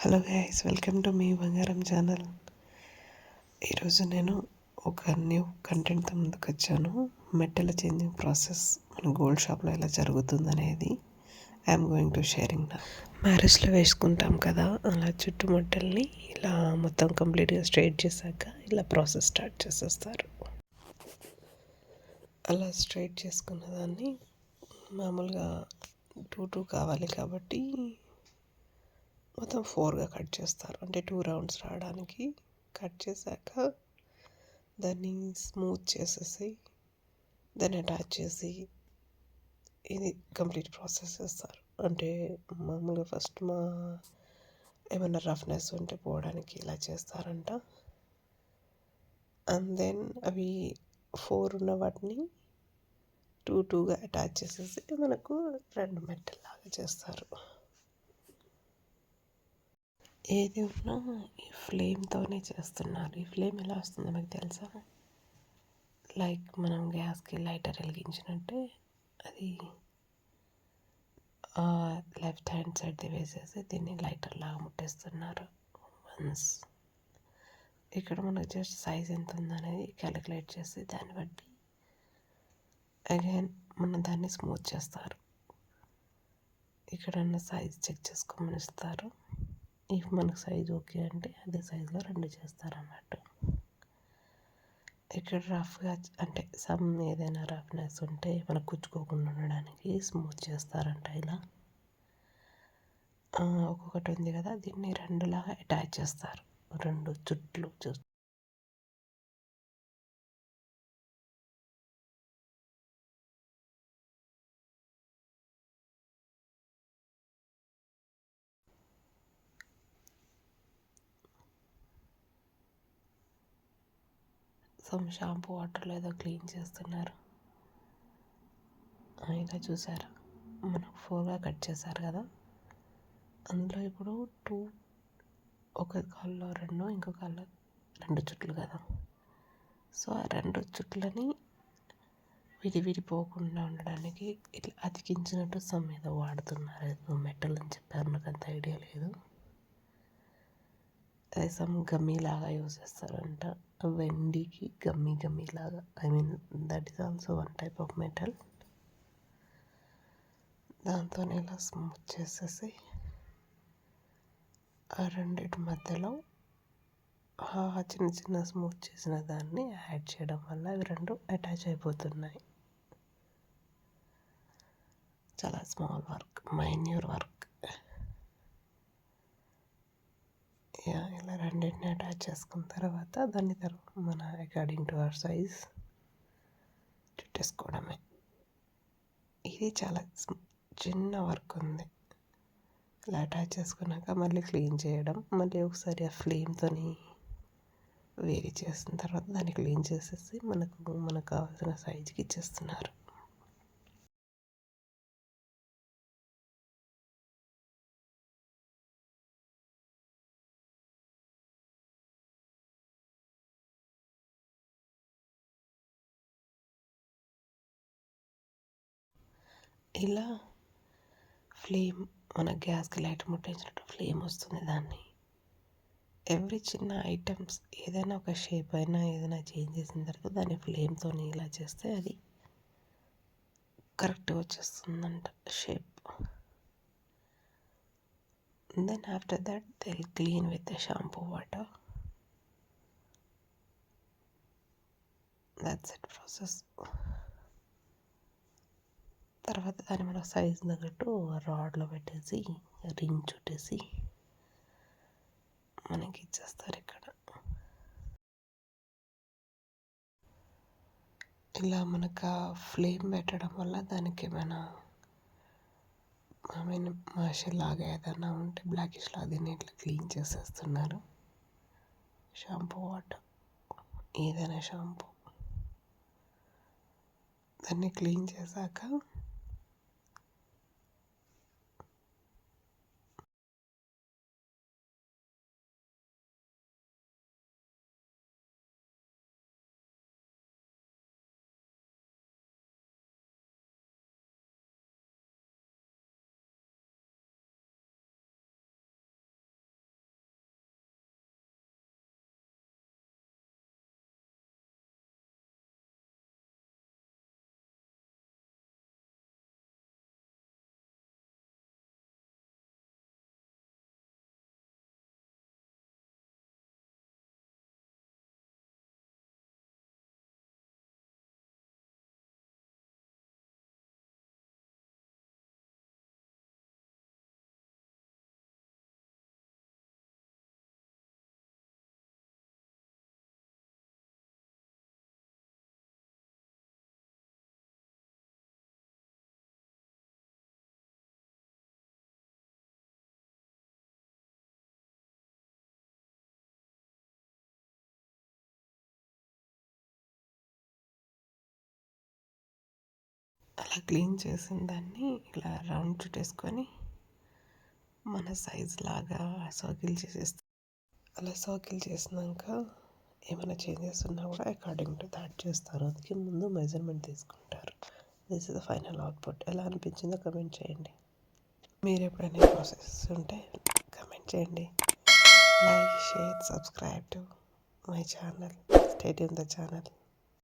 Hello guys, welcome to me బంగారం channel. ఈరోజు నేను ఒక న్యూ కంటెంట్తో ముందుకు వచ్చాను. మెట్టల చేంజింగ్ ప్రాసెస్ మన గోల్డ్ షాప్లో ఎలా జరుగుతుందనేది ఐఎమ్ గోయింగ్ టు షేరింగ్ నా. మ్యారేజ్లో వేసుకుంటాం కదా, అలా చుట్టుముట్టల్ని ఇలా మొత్తం కంప్లీట్గా స్ట్రైట్ చేశాక ఇలా ప్రాసెస్ స్టార్ట్ చేసేస్తారు. అలా స్ట్రైట్ చేసుకున్న దాన్ని మామూలుగా టూ కావాలి కాబట్టి మొత్తం 4గా కట్ చేస్తారు. అంటే 2 రౌండ్స్ రావడానికి కట్ చేశాక దాన్ని స్మూత్ చేసేసి దాన్ని అటాచ్ చేసి ఇది కంప్లీట్ ప్రాసెస్ చేస్తారు. అంటే మామూలుగా ఫస్ట్ ఏమైనా రఫ్నెస్ ఉంటే పోవడానికి ఇలా చేస్తారంట. అండ్ దెన్ అవి 4 ఉన్న వాటిని 2గా అటాచ్ చేసేసి మనకు 2 మెట్టల్లాగా చేస్తారు. ఏది ఉన్నా ఈ ఫ్లేమ్తోనే చేస్తున్నారు. ఈ ఫ్లేమ్ ఎలా వస్తుందో నాకు తెలుసా, లైక్ మనం గ్యాస్కి లైటర్ వెలిగించినట్టే అది లెఫ్ట్ హ్యాండ్ సైడ్ది వేసేసి దీన్ని లైటర్ లాగా ముట్టేస్తున్నారు. వన్స్ ఇక్కడ మనకు జస్ట్ సైజ్ ఎంత ఉందనేది క్యాలిక్యులేట్ చేసి దాన్ని బట్టి అగైన్ మనం దాన్ని స్మూత్ చేస్తారు. ఇక్కడ ఉన్న సైజ్ చెక్ చేసుకోమని ఇస్తారు. ఇఫ్ మనకు సైజ్ ఓకే అంటే అదే సైజులో 2 చేస్తారన్నట్టు. ఇక్కడ రఫ్గా అంటే ఏదైనా రఫ్నెస్ ఉంటే మనకు కుచ్చుకోకుండా ఉండడానికి స్మూత్ చేస్తారంట. ఇలా ఒక్కొక్కటి ఉంది కదా, దీన్ని 2లాగా అటాచ్ చేస్తారు. 2 చుట్లు షాంపూ వాటర్లో ఏదో క్లీన్ చేస్తున్నారు. ఇలా చూసారా, మనకు 4గా కట్ చేశారు కదా, అందులో ఇప్పుడు ఒక కాల్లో 2 ఇంకో కాల్లో 2 చుట్లు కదా. సో ఆ 2 చుట్లని విడిపోకుండా ఉండడానికి ఇట్లా అతికించినట్టు ఏదో వాడుతున్నారు. ఏదో మెటల్ అని చెప్పారు, నాకు అంత ఐడియా లేదు. అది గమ్మీలాగా యూజ్ చేస్తారంట. వెండికి గమ్మీలాగా, that is also one type of metal. దాంతో ఇలా స్మూత్ చేసేసి ఆ రెండింటి మధ్యలో చిన్న స్మూత్ చేసిన దాన్ని యాడ్ చేయడం వల్ల అవి 2 అటాచ్ అయిపోతున్నాయి. చాలా స్మాల్ వర్క్, మైన్యూర్ వర్క్. ఇలా రెండింటిని అటాచ్ చేసుకున్న తర్వాత దాన్ని మన అకార్డింగ్ టు అవర్ సైజ్ చుట్టేసుకోవడమే. ఇది చాలా చిన్న వర్క్ ఉంది. ఇలా అటాచ్ చేసుకున్నాక మళ్ళీ క్లీన్ చేయడం, మళ్ళీ ఒకసారి ఆ ఫ్లేమ్తో వేడి చేసిన తర్వాత దాన్ని క్లీన్ చేసేసి మనకు కావాల్సిన సైజుకి ఇచ్చేస్తున్నారు. ఇలా ఫ్లేమ్ మన గ్యాస్కి లైట్ ముట్టించినట్టు ఫ్లేమ్ వస్తుంది. దాన్ని ఎవ్రీ చిన్న ఐటమ్స్ ఏదైనా ఒక షేప్ అయినా ఏదైనా చేంజ్ చేసిన తర్వాత దాన్ని ఫ్లేమ్తో ఇలా చేస్తే అది కరెక్ట్గా వచ్చేస్తుందంట shape. Then after that they will clean with the shampoo water. That's it process. తర్వాత దాన్ని మన సైజ్ తగ్గట్టు రాడ్లో పెట్టేసి రింగ్ చుట్టేసి మనకి ఇచ్చేస్తారు. ఇక్కడ ఇలా మనకు ఫ్లేమ్ పెట్టడం వల్ల దానికి ఏమైనా లాగా ఏదైనా ఉంటే బ్లాకిష్ లాగా దీన్ని ఇట్లా క్లీన్ చేసేస్తున్నారు. షాంపూ వాటర్, ఏదైనా షాంపూ దాన్ని క్లీన్ చేశాక అలా క్లీన్ చేసిన దాన్ని ఇలా రౌండ్ చుట్టేసుకొని మన సైజ్ లాగా సర్కిల్ చేసేస్తాం. అలా సర్కిల్ చేసినాక ఏమైనా చేంజెస్ ఉన్నా కూడా అకార్డింగ్ టు దాట్ చేస్తారు. అందుకే ముందు మెజర్మెంట్ తీసుకుంటారు. This is the final output. ఎలా అనిపించిందో కమెంట్ చేయండి. మీరు ఎప్పుడైనా ప్రాసెస్ ఉంటే కమెంట్ చేయండి. Like, share, subscribe to my channel. Stay tune the channel.